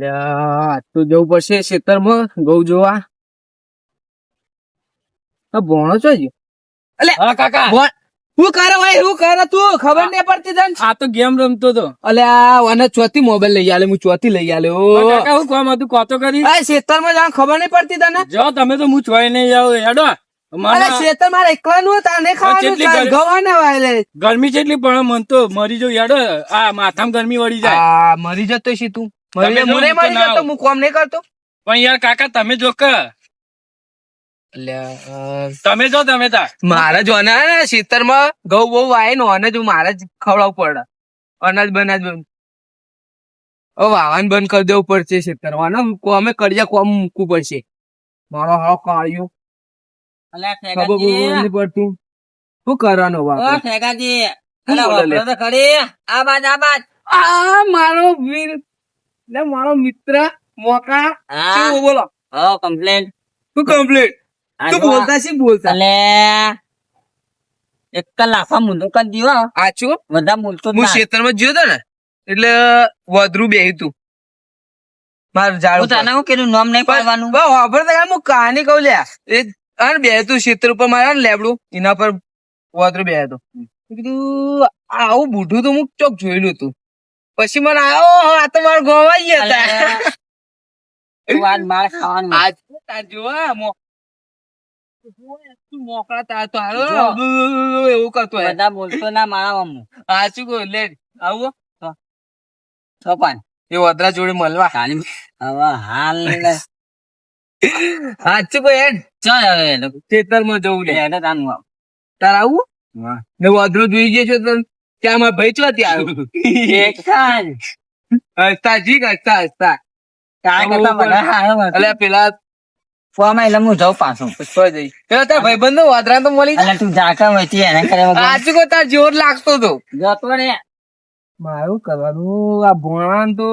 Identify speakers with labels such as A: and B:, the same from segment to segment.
A: અલ્યા તો જવું પડશે ખેતરમાં ઘઉં જોવા. ભોણો છો જ
B: હા કાકા
A: શું કરે ભાઈ શું કરે તું ખબર નહીં પડતી તને.
B: આ તો ગેમ રમતો હતો.
A: અલ્યા અને ચોથી મોબાઈલ લઈ આલે હું ચોથી લઈ આલ્યો.
B: કાકા હું કામ હતું કોતો કરી
A: ખેતરમાં જવાનું ખબર નહીં પડતી તને.
B: જો તમે તો હું છોઈ નહીં જાવ હેડો.
A: અરે ખેતર મારે એકલાનું તાને ખાવાનું ગવાના વાયલે.
B: ગરમી કેટલી પણ મન તો મરી જવું હેડો. આ માથામાં ગરમી વળી જાય.
A: આ મરી જતો છે તું. મરી જતો હું કોમ નહીં કરતો.
B: પણ યાર કાકા તમે જો કે તમે જો તમે તા
A: મારે જો ને ખેતરમાં ઘઉં બહુ વાય ને અને જો મારે જ ખવડાવવું પડે અનાજ બનાજ વાવાનું બંધ કરી દેવું પડશે ખેતરમાં અમે કડિયા કોમ મૂકવું પડશે. મારો હાવ કાળ્યો ખબર પડતું શું કરવાનું મારો વીર મારો મિત્ર મોકા બોલો
C: કમ્પ્લેન
A: શું કમ્પ્લીટ તું બોલતા છે બોલતા
C: એક કલાક મુંડો કરી દીવો
A: આચું
C: બધા બોલતો
A: હું ખેતરમાં જ્યો તો ને એટલે વધરું બેહ્યું તું મારું ઝાડ
C: તને હું કીધું નામ નહીં પાડવાનું
A: હું કહાની કહું લ્યા એ બે તું ખેતર ઉપર મારા ને લેબડું એના પર વધરું બે હતું કીધું આવું બુઢું તો હું ચોક જોયેલું હતું પછી મને આવ્યો આ તો મારું ગોવાઈ ગયા હતા
C: મારે ખાવાનું
A: આજ જોવા મોકળા તાર તો એવું કરતો
C: બધા બોલતો ના મારા મમ્મી
A: સાચું કહું લે આવું
C: છપાન
A: એ વદરા જોડે મળવા
C: હવે હાલ
A: સાચું કહું હેડ
C: ચાલ હવે
A: ખેતરમાં જવું લે
C: તાનું
A: તાર આવું ને વદરું જોઈ ગયો છે તો ત્યાં મારા ભાઈ ચો ત્યાં હસતા હસતા હસતા એટલે પેલા
C: ફોમાં એટલે હું જાઉં પાછું
A: જઈ પેલા તાર ભાઈ બંધ વાદરા તો મળી
C: એટલે તું જાકા હોય એને કરે
A: સાચું કહું તાર જોર લાગતો હતો
C: જતો રે
A: મારું કરવાનું આ ભણવાનું તો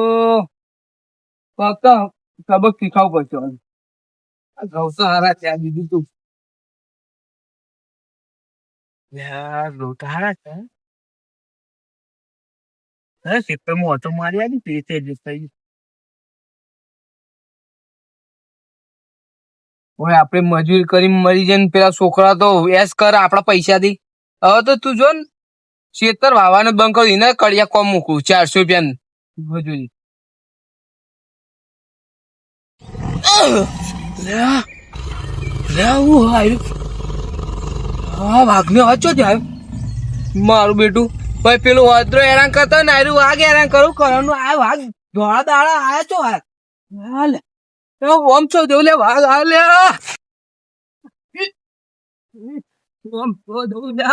A: ફક્ત સબક શીખાવું પડશે. ઘઉં તો હારા છે બીજું તું હારા છે ખેતરમાં ઓટો મારી આવી પેસે એડજસ્ટ થઈ ગયું. ઓય આપડે મજૂરી કરી મરી જાય ને પેલા છોકરા તો એસ કર આપડા પૈસાથી. હવે તો તું જો ને ખેતર વાવાનું બંધ કરી ને કડિયા કોમ મૂકું 400 રૂપિયા મજૂરી. વાઘને વાંચો ત્યાં મારું બેટું ભાઈ પેલું વાદરો હેરાન કરતા ને આયરું વાઘ હેરાન કરું કરવાનું આ વાઘ ધોળા દાડા આયા છો વાઘ ઓમ છો દેવ લે વાઘ આ લે ઓમ છો દેવ લે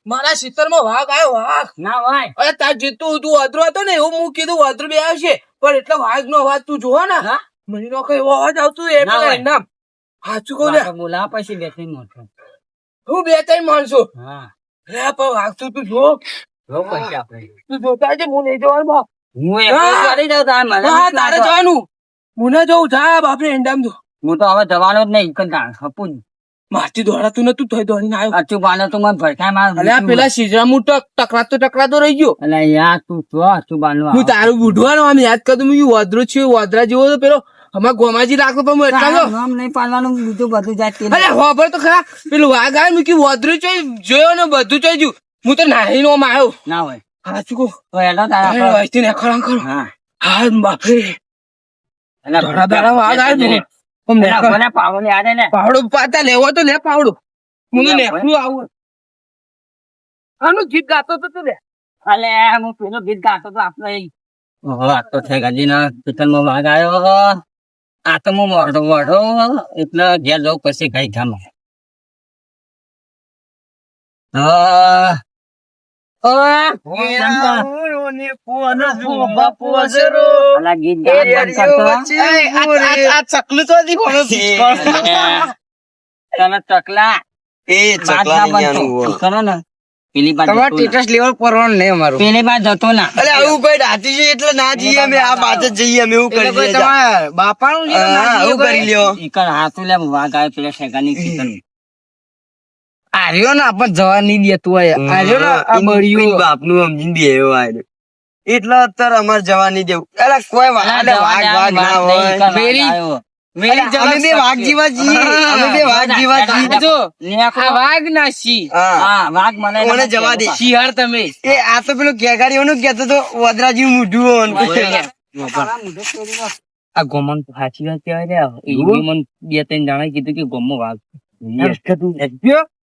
A: મારા ખેતરમાં વાઘ આવ્યો વાઘ
C: ના ભાઈ
A: અરે તાર જીતું તું અદરો હતો ને એવું હું કીધું અદરો બે આવશે પણ એટલે વાઘ નો અવાજ તું જોવા ને મને નો કઈ અવાજ આવતું એટલે નામ સાચું કહું ને
C: બોલા પછી બે ત્રણ મોટો
A: હું બે ત્રણ માણસો
C: હા
A: રે પણ વાઘ તું જો
C: પછી આપણે
A: તું જોતા છે હું નહીં જોવાનું બાપ
C: હું કરી દઉં
A: તારે જવાનું હું ના જવું જા બાપરે એંડામ જો
C: હું તો હવે જવાનો જ નહીં કંટાળ હપું
A: મારથી દોડાતું નતું તોય દોડીને આવ્યો
C: અચું પાનો તો મને ભડકાય માર
A: અલ્યા પેલા શીજરામું ટકરાતો રહી ગયો
C: અલ્યા યાર તું તો અચું બાનો
A: હું તારું બુઢવાનું આમ યાદ કરતો હું વાદરો છે વાદરા જેવો તો પેલો અમાર ગોમાજી રાખતો પણ હું એટલા
C: નામ નહીં પાડવાનું બીજું બધું જાય
A: અરે હોબર તો ખરા પેલું વાઘ આવે મૂકી વાદરો જોયો ને બધું જોઈ હું તો નાહી નો આવ્યો
C: ના હોય
A: સાચું કહું
C: તો એનો તારા
A: વહીથી ને ખરા ખરો
C: હા
A: હા બાપરે ધડા ધડા વાઘ આવે
C: પાવડો યાદ ને
A: પાવડો પાતા લેવો તો લે પાવડો હું નેકરું આવું આનું ગીત ગાતો તો તું લે
C: અલે હું પેલો ગીત ગાતો તો આપણે વાત તો થઈ ગાજી ના કિચનમાં વાઘ આવ્યો આ તો હું મોઢો એટલે ઘેર જવું પછી કઈ ગામ પેલી બાદ જતો ના
A: આવું કઈ દાતી છે એટલે ના જઈએ અમે આ બાદ જ જઈએ અમે એવું કરી બાપાનું કરી લ્યો
C: હાથું લે વાઘ આવે પેલા શેકાની
A: આર્યો ને આપણ જવા નહીં દેતું હોય આર્યો ને આ બળિયો
D: બાપનું સમજીને બેહ્યો આર્યો. એટલે અત્યારે અમારે જવા નહીં દેવું. અલા કોઈ વાઘ ના હોય. અમે બે વાઘ જેવા છીએ. અમે બે વાઘ જેવા છીએ.
A: જો આ વાઘ ના સી
D: હા.
C: વાઘ મને
D: મને જવા દે.
A: શિયાળ તમે
D: એ આ તો પેલું કેગાડીઓનું કેતો તો વદરા જેવું મોઢું હોય.
C: આ ગોમન સાચી વાત કહેવાય રે એ મને બે ત્રણ જણા કીધું કે ગોમો વાઘ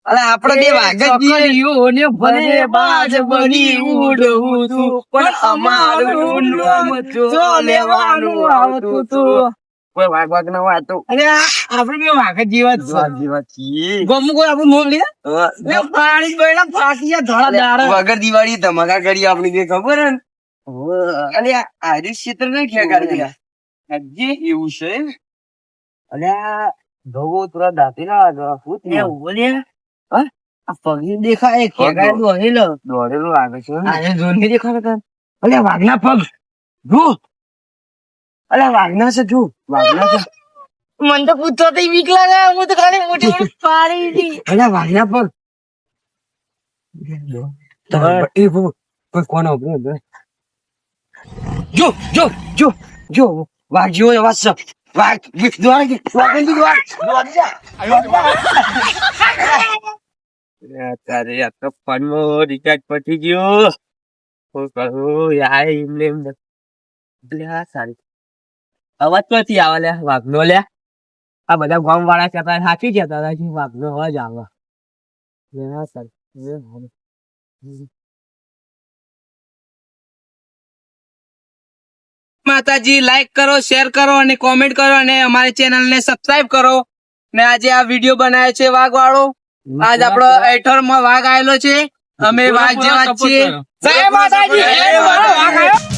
D: અલા આપડે બે વાઘ જ છીએ.
A: ભલે બાજ બની ઉડવું તું પણ અમારું નામ જો લેવાનું આવતું તું.
D: કોઈ વાઘ ના હોય તો
A: અને આપણે બે વાઘ જ જેવા જ
D: વાઘ જેવા છીએ.
A: ગમું કોઈ આપણું મોમ લે
D: હા.
A: પાણી ગયેલા ફાટી ધોળા દાડા
D: વગર દિવાળી ધમાકા કરી આપણી બે ખબર હે ને? અને આ ક્ષેત્ર નહીં ખેગાડી હજી એવું છે.
A: અલ્યા ભગો થોડા દાંતી ના લાગે આ પગ દેખાય ખેગાડું હહેલો
D: દોડેલું લાગે છે.
A: આને જોર નહીં દેખાતો તને અલ્યા વાઘના પગ જો અલ્યા વાઘના છે જો વાઘના છે મને તો પૂછતો તો બીક લાગે હું તો ખાલી મોટી મોટી પાડી દી અલ્યા વાઘના પગ
D: એ કોઈ કોણ ઉભું
A: જો જો જો જો વાઘ જેવો અવાજ છે વાઘ
D: તારે આ તો ફોનમાં રિચાર્જ પતી ગયો. શું કરું યાર એમને એમ એટલે હા સારી
A: અવાજ ક્યાંથી આવે લે વાઘનો લે આ બધા ગામ વાળા કહેતા સાચી કહેતા હતા કે વાઘનો અવાજ આવે માતાજી લાઈક કરો શેર કરો અને કોમેન્ટ કરો અને અમારી ચેનલ ને સબસ્ક્રાઇબ કરો ને આજે આ વિડીયો બનાવ્યો છે વાઘ વાળો આજ આપણો 18 માં વાઘ આવેલો છે અમે વાઘ જેવા જ છીએ જય માતાજી વાઘ આવ્યો